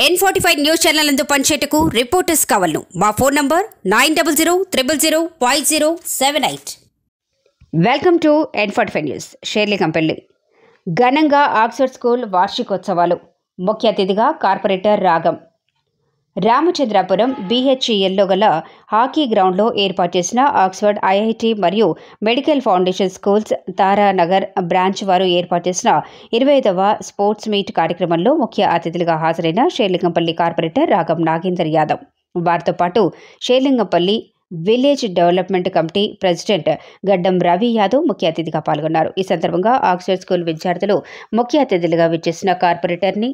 N45 news channel నందు పనిచేటకు reporters కావాలను మా phone number 9000005078. Welcome to N45 news. Serilingampally ఘనంగా ఆక్స్ఫర్డ్ స్కూల్ వార్షికోత్సవాలు. ముఖ్య అతిథిగా కార్పొరేటర్ రాగం. రామచంద్రాపురం BHELలో గల హాకీ గ్రౌండ్లో ఏర్పాటు చేసిన ఆక్స్ఫర్డ్ IIT మరియు medical foundation schools Taranagar branch వారు ఏర్పాటు చేసిన 25వ స్పోర్ట్స్ మీట్ కార్యక్రమంలో ముఖ్య అతిథులుగా హాజరైన షేర్లింగంపల్లి కార్పొరేటర్ రాగం నాగేందర్ యాదవ్, వారితో పాటు Serilingampally village development committee president గడ్డం రవి యాదవ్ ముఖ్య అతిథిగా పాల్గొన్నారు. ఈ సందర్భంగా ఆక్స్ఫర్డ్ స్కూల్ విద్యార్థులు ముఖ్య అతిథులుగా విచ్చేసిన కార్పొరేటర్ని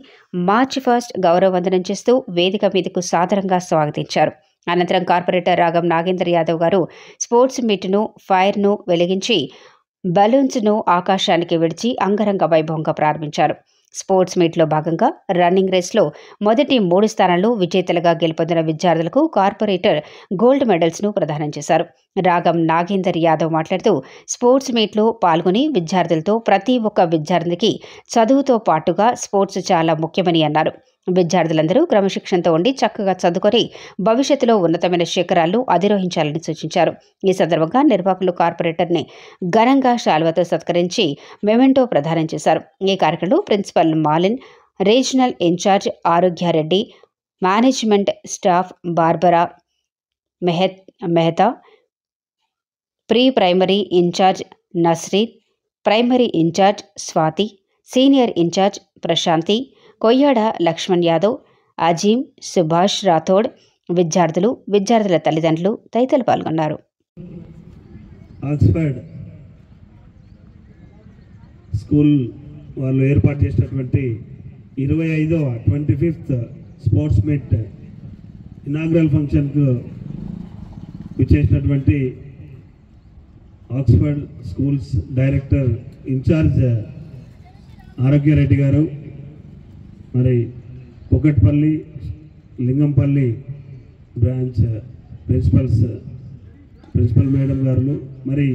మార్చి 1 గౌరవ వందనం చేస్తూ వేదిక మీదకు సాదరంగా స్వాగతించారు. అనంతరం కార్పొరేటర్ రాగం నాగేందర్ యాదవ్ గారు స్పోర్ట్స్ మీట్ను ఫైర్ను వెలిగించి బలూన్స్ను ఆకాశానికి విడిచి అంగరంగ వైభవంగా ప్రారంభించారు. స్పోర్ట్స్ మీట్లో భాగంగా రన్నింగ్ రేస్లో మొదటి 3 స్థానాల్లో విజేతలుగా గెలుపొందిన విద్యార్థులకు కార్పొరేటర్ గోల్డ్ మెడల్స్ను ప్రదానం చేశారు. రాగం నాగేందర్ యాదవ్ మాట్లాడుతూ స్పోర్ట్స్ మీట్లో పాల్గొని విద్యార్థులతో ప్రతి ఒక్క విద్యార్థికి చదువుతో పాటుగా స్పోర్ట్స్ చాలా ముఖ్యమని అన్నారు. విద్యార్థులందరూ క్రమశిక్షణతో ఉండి చక్కగా చదువుకొని భవిష్యత్తులో ఉన్నతమైన శిఖరాలను అధిరోహించాలని సూచించారు. ఈ సందర్భంగా నిర్వాహకులు కార్పొరేటర్ని ఘనంగా శాల్వాతో సత్కరించి మెమెంటో ప్రదానం చేశారు. ఈ కార్యక్రమంలో principal Malin, regional incharge Arogyareddy, management staff Barbara Mehta, pre primary incharge Nasreen, primary incharge Swathi, senior incharge Prashanthi, Koyyada Laxman Yadav, Azeem, Subhash Rathod, విద్యార్థుల తల్లిదండ్రులు తదితరులు పాల్గొన్నారు. ఆక్స్ఫర్డ్ స్కూల్ వాళ్ళు ఏర్పాటు చేసినటువంటి 25th స్పోర్ట్స్ మీట్ ఇనాగ్రల్ ఫంక్షన్కు విచ్చేసినటువంటి Oxford schools director incharge Arogyareddy గారు, మరి Kukatpally, Lingampally branch principal madam గారు, మరి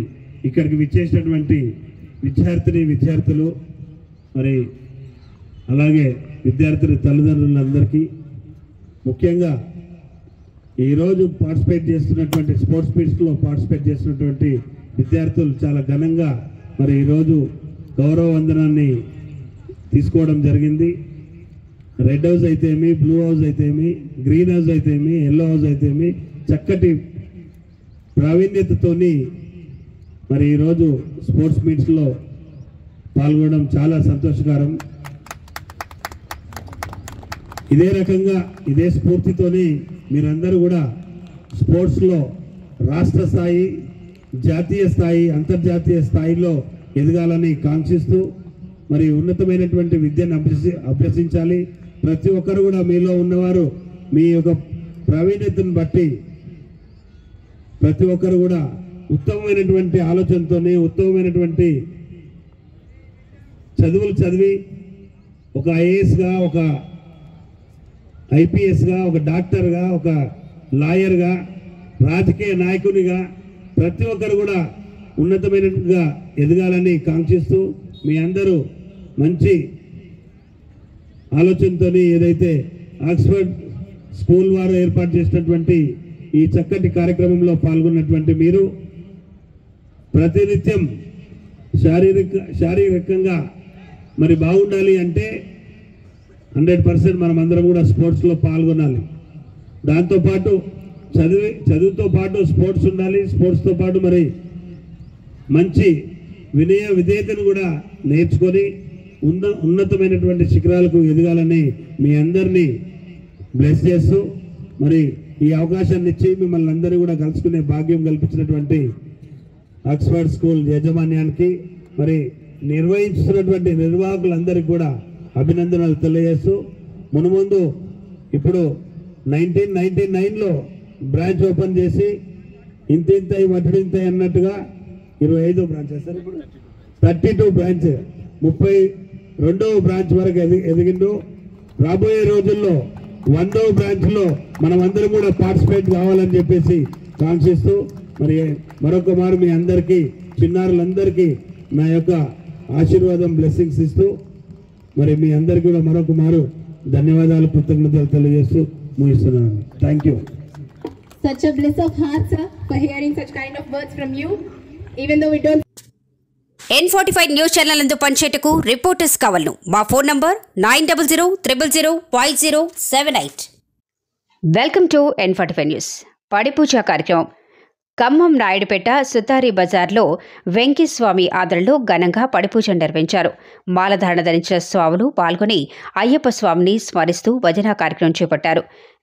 ఇక్కడికి విచ్చేసినటువంటి విద్యార్థులు, మరి అలాగే విద్యార్థుల తల్లిదండ్రులందరికీ, ముఖ్యంగా ఈరోజు పార్టిసిపేట్ చేస్తున్నటువంటి స్పోర్ట్స్ మీట్స్లో పార్టిసిపేట్ చేస్తున్నటువంటి విద్యార్థులు చాలా ఘనంగా మరి ఈరోజు గౌరవ వందనాన్ని తీసుకోవడం జరిగింది. రెడ్ హౌస్ అయితేమి, బ్లూ హౌస్ అయితేమి, గ్రీన్ హౌస్ అయితేమి, ఎల్లో హౌస్ అయితేమి చక్కటి ప్రావీణ్యతతోని మరి ఈరోజు స్పోర్ట్స్ మీట్స్లో పాల్గొనడం చాలా సంతోషకరం. ఇదే రకంగా ఇదే స్ఫూర్తితోని మీరందరూ కూడా స్పోర్ట్స్లో రాష్ట్ర స్థాయి, జాతీయ స్థాయి, అంతర్జాతీయ స్థాయిలో ఎదగాలని కాంక్షిస్తూ మరి ఉన్నతమైనటువంటి విద్యను అభ్యసించాలి. ప్రతి ఒక్కరు కూడా మీలో ఉన్నవారు మీ యొక్క ప్రావీణ్యతను బట్టి ప్రతి ఒక్కరు కూడా ఉత్తమమైనటువంటి ఆలోచనతోనే ఉత్తమమైనటువంటి చదువులు చదివి ఒక IASగా, ఒక IPSగా, ఒక డాక్టర్గా, ఒక లాయర్గా, రాజకీయ నాయకునిగా ప్రతి ఒక్కరు కూడా ఉన్నతమైనట్టుగా ఎదగాలని కాంక్షిస్తూ మీ అందరూ మంచి ఆలోచనతో ఏదైతే ఆక్స్ఫర్డ్ స్కూల్ వారు ఏర్పాటు చేసినటువంటి ఈ చక్కటి కార్యక్రమంలో పాల్గొన్నటువంటి మీరు ప్రతినిత్యం శారీరకంగా మరి బాగుండాలి అంటే 100% మనం అందరం కూడా స్పోర్ట్స్లో పాల్గొనాలి. దాంతోపాటు చదువుతో పాటు స్పోర్ట్స్ ఉండాలి. స్పోర్ట్స్తో పాటు మరి మంచి విధేయతను కూడా నేర్చుకొని ఉన్నతమైనటువంటి శిఖరాలకు ఎదగాలని మీ అందరినీ బ్లెస్ చేస్తూ మరి ఈ అవకాశాన్ని ఇచ్చి మిమ్మల్ని అందరూ కూడా కలుసుకునే భాగ్యం కల్పించినటువంటి ఆక్స్ఫర్డ్ స్కూల్ యాజమాన్యానికి, మరి నిర్వహించుతున్నటువంటి నిర్వాహకులందరికీ కూడా అభినందనలు తెలియజేస్తూ మునుముందు ఇప్పుడు 1999లో బ్రాంచ్ ఓపెన్ చేసి ఇంతింతై వడ్డింతై అన్నట్టుగా 25వ బ్రాంచ్ చేస్తారు. ఇప్పుడు 32 బ్రాంచ్ 32వ బ్రాంచ్ వరకు ఎదిగిండు. రాబోయే రోజుల్లో 100వ బ్రాంచ్లో మనం అందరం కూడా పార్టిసిపేట్ కావాలని చెప్పేసి కాంక్షిస్తూ మరి మరొక మారు మీ అందరికీ, చిన్నారులందరికీ నా యొక్క ఆశీర్వాదం, బ్లెస్సింగ్స్ ఇస్తూ మరి మీ అందరికీ కూడా మరొక మారు ధన్యవాదాలు, కృతజ్ఞతలు తెలియజేస్తూ ముగిస్తున్నాను. Thank you. Such a bliss of heart, sir, for hearing such kind of words from you. Even though we don't. N45 news channel నందు పనిచేటకు రిపోర్టర్స్ కావాలను. మా phone number 9000005078. Welcome to N45 news. పడిపూజ కార్యక్రమం ఖమ్మం నాయుడుపేట సుతారి బజార్లో వెంకీస్వామి ఆదరణలో ఘనంగా పడిపూజ నిర్వహించారు. మాలధారణ ధరించిన స్వాములు పాల్గొని అయ్యప్ప స్వామిని స్మరిస్తూ భజన కార్యక్రమం చేపట్టారు.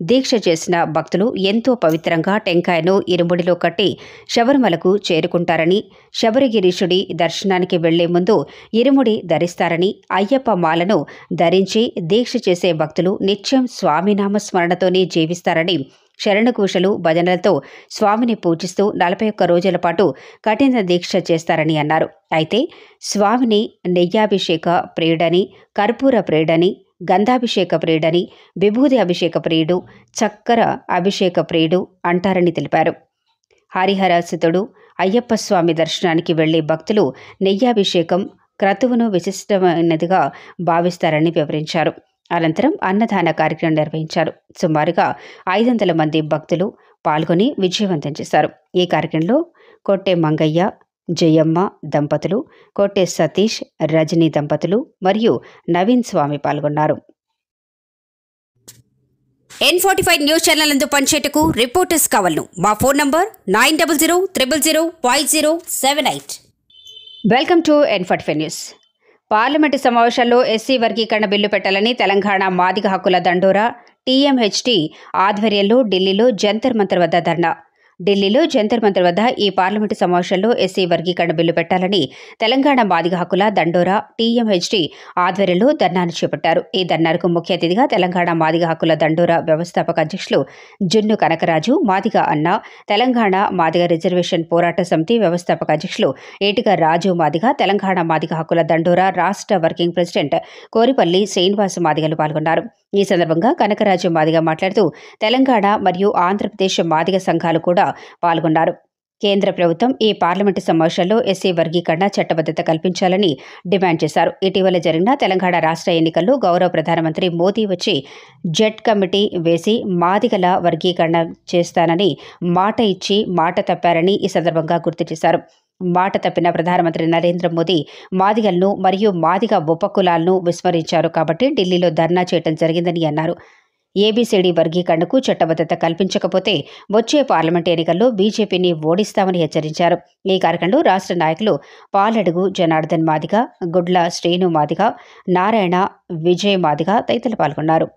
దీక్ష చేసిన భక్తులు ఎంతో పవిత్రంగా టెంకాయను ఇరుముడిలో కట్టి శబరిమలకు చేరుకుంటారని, శబరిగిరీషుడి దర్శనానికి వెళ్లే ముందు ఇరుముడి ధరిస్తారని, అయ్యప్ప మాలను ధరించి దీక్ష చేసే భక్తులు నిత్యం స్వామినామ స్మరణతోనే జీవిస్తారని, శరణఘోషలు భజనలతో స్వామిని పూజిస్తూ 41 రోజుల పాటు కఠిన దీక్ష చేస్తారని అన్నారు. అయితే స్వామిని నెయ్యాభిషేక ప్రియుడని, కర్పూర ప్రియుడని, గంధాభిషేక ప్రియుడని, విభూది అభిషేక ప్రియుడు, చక్కెర అభిషేక ప్రియుడు అంటారని తెలిపారు. హరిహరసుతుడు అయ్యప్ప స్వామి దర్శనానికి వెళ్లే భక్తులు నెయ్యాభిషేకం క్రతువును విశిష్టమైనదిగా భావిస్తారని వివరించారు. అనంతరం అన్నదాన కార్యక్రమం నిర్వహించారు. సుమారుగా 500 మంది భక్తులు పాల్గొని విజయవంతం చేశారు. ఈ కార్యక్రమంలో కొట్టే మంగయ్య, జయమ్మ దంపతులు, కొట్టే సతీష్, రజనీ దంపతులు మరియు నవీన్ స్వామి పాల్గొన్నారు. N45 న్యూస్ ఛానల్ నందు పనిచేటకు రిపోర్టర్స్ కావాలను. మా phone number 9000005078. Welcome to N45 news. Parliament సమావేశాల్లో ఎస్సీ వర్గీకరణ బిల్లు పెట్టాలని తెలంగాణ మాదిగ హక్కుల దండోరా TMHT ఆధ్వర్యంలో ఢిల్లీలో జంతర్ మంతర్ వద్ద ధర్నా. ఢిల్లీలో జంతర్ మంతర్ వద్ద ఈ పార్లమెంటు సమావేశంలో ఎస్సీ వర్గీకరణ బిల్లు పెట్టాలని తెలంగాణ మాదిగ హక్కుల దండోరా TMHT ఆధ్వర్యంలో ధర్నాను చేపట్టారు. ఈ ధర్నాకు ముఖ్య అతిథిగా తెలంగాణ మాదిగ హక్కుల దండోరా వ్యవస్థాపక అధ్యక్షులు జున్ను కనకరాజు, మాదిగ అన్న, తెలంగాణ మాదిగ రిజర్వేషన్ పోరాట సమితి వ్యవస్థాపక అధ్యక్షులు ఏటిక రాజు మాదిగ, తెలంగాణ మాదిగ హక్కుల దండోరా రాష్ట్ర వర్కింగ్ ప్రెసిడెంట్ కోరిపల్లి శ్రీనివాస్ మాదిగలు పాల్గొన్నారు. ఈ సందర్భంగా కనకరాజు మాదిగ మాట్లాడుతూ తెలంగాణ మరియు ఆంధ్రప్రదేశ్ మాదిగ సంఘాలు కూడా పాల్గొన్నారు. కేంద్ర ప్రభుత్వం ఈ పార్లమెంటు సమావేశాల్లో ఎస్సీ వర్గీకరణ చట్టబద్ధత కల్పించాలని డిమాండ్ చేశారు. ఇటీవల జరిగిన తెలంగాణ రాష్ట్ర ఎన్నికల్లో గౌరవ ప్రధానమంత్రి మోదీ వచ్చి జెడ్ కమిటీ వేసి మాదిగల వర్గీకరణ చేస్తానని మాట ఇచ్చి మాట తప్పారని ఈ సందర్భంగా గుర్తు చేశారు. మాట తప్పిన ప్రధానమంత్రి నరేంద్ర మోదీ మాదిగలను మరియు మాదిగ ఉపకులాలను విస్మరించారు కాబట్టి ఢిల్లీలో ధర్నా చేయడం జరిగిందని అన్నారు. ఏబీసీడీ వర్గీకరణకు చట్టబద్ధత కల్పించకపోతే వచ్చే పార్లమెంట్ ఎన్నికల్లో బీజేపీని ఓడిస్తామని హెచ్చరించారు. ఈ కార్యక్రమంలో రాష్ట్ర నాయకులు పాలడుగు జనార్దన్ మాదిగ, గుడ్ల శ్రీను మాదిగ, నారాయణ, విజయ్ మాదిగ తదితరులు పాల్గొన్నారు.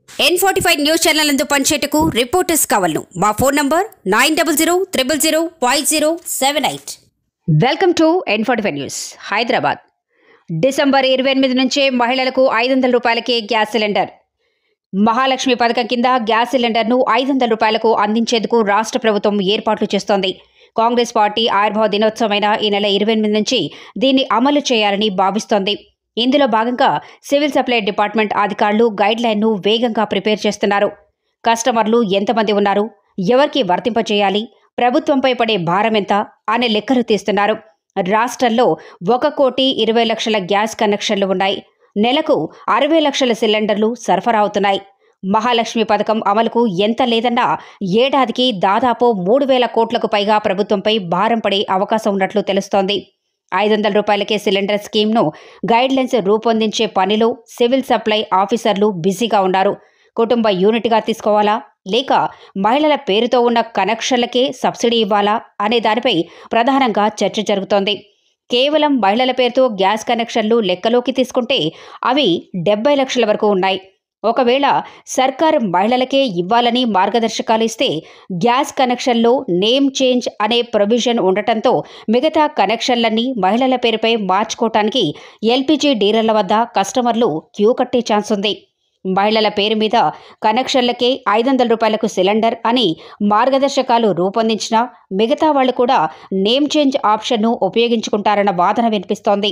N45 న్యూస్ ఛానల్ నందు పనిచేటకు రిపోర్టర్స్ కావాలను. మా phone number 9000005078. Welcome to N45 news. Hyderabad December 28 నుంచే మహిళలకు 500 రూపాయలకే గ్యాస్ సిలిండర్. మహాలక్ష్మి పథకం కింద గ్యాస్ సిలిండర్ను 500 రూపాయలకు అందించేందుకు రాష్ట్ర ప్రభుత్వం ఏర్పాట్లు చేస్తోంది. కాంగ్రెస్ పార్టీ ఆవిర్భావ దినోత్సవమైన ఈ నెల 28 నుంచి దీన్ని అమలు చేయాలని భావిస్తోంది. ఇందులో భాగంగా సివిల్ సప్లై డిపార్ట్మెంట్ అధికారులు గైడ్లైన్ను వేగంగా ప్రిపేర్ చేస్తున్నారు. కస్టమర్లు ఎంతమంది ఉన్నారు, ఎవరికి వర్తింపచేయాలి, ప్రభుత్వంపై పడే భారం ఎంత అనే లెక్కలు తీస్తున్నారు. రాష్ట్రంలో 1,20,00,000 గ్యాస్ కనెక్షన్లు ఉన్నాయి. నెలకు 60 లక్షల సిలిండర్లు సరఫరా అవుతున్నాయి. మహాలక్ష్మి పథకం అమలుకు ఎంత లేదన్నా ఏడాదికి దాదాపు 3,000 కోట్లకు పైగా ప్రభుత్వంపై భారం పడే అవకాశం ఉన్నట్లు తెలుస్తోంది. 500 రూపాయలకే సిలిండర్ స్కీమ్ను గైడ్లైన్స్ రూపొందించే పనిలో సివిల్ సప్లై ఆఫీసర్లు బిజీగా ఉన్నారు. కుటుంబ యూనిట్గా తీసుకోవాలా లేక మహిళల పేరుతో ఉన్న కనెక్షన్లకే సబ్సిడీ ఇవ్వాలా అనే దానిపై ప్రధానంగా చర్చ జరుగుతోంది. కేవలం మహిళల పేరుతో గ్యాస్ కనెక్షన్లు లెక్కలోకి తీసుకుంటే అవి 70 లక్షల వరకు ఉన్నాయి. ఒకవేళ సర్కార్ మహిళలకే ఇవ్వాలని మార్గదర్శకాలు ఇస్తే గ్యాస్ కనెక్షన్లో నేమ్ చేంజ్ అనే ప్రొవిజన్ ఉండటంతో మిగతా కనెక్షన్లన్నీ మహిళల పేరుపై మార్చుకోవటానికి ఎల్పీజీ డీలర్ల వద్ద కస్టమర్లు క్యూ కట్టే ఛాన్స్ ఉంది. మహిళల పేరు మీద కనెక్షన్లకే 500 రూపాయలకు సిలిండర్ అని మార్గదర్శకాలు రూపొందించినా మిగతా వాళ్లు కూడా నేమ్ చేంజ్ ఆప్షన్ను ఉపయోగించుకుంటారన్న వాదన వినిపిస్తోంది.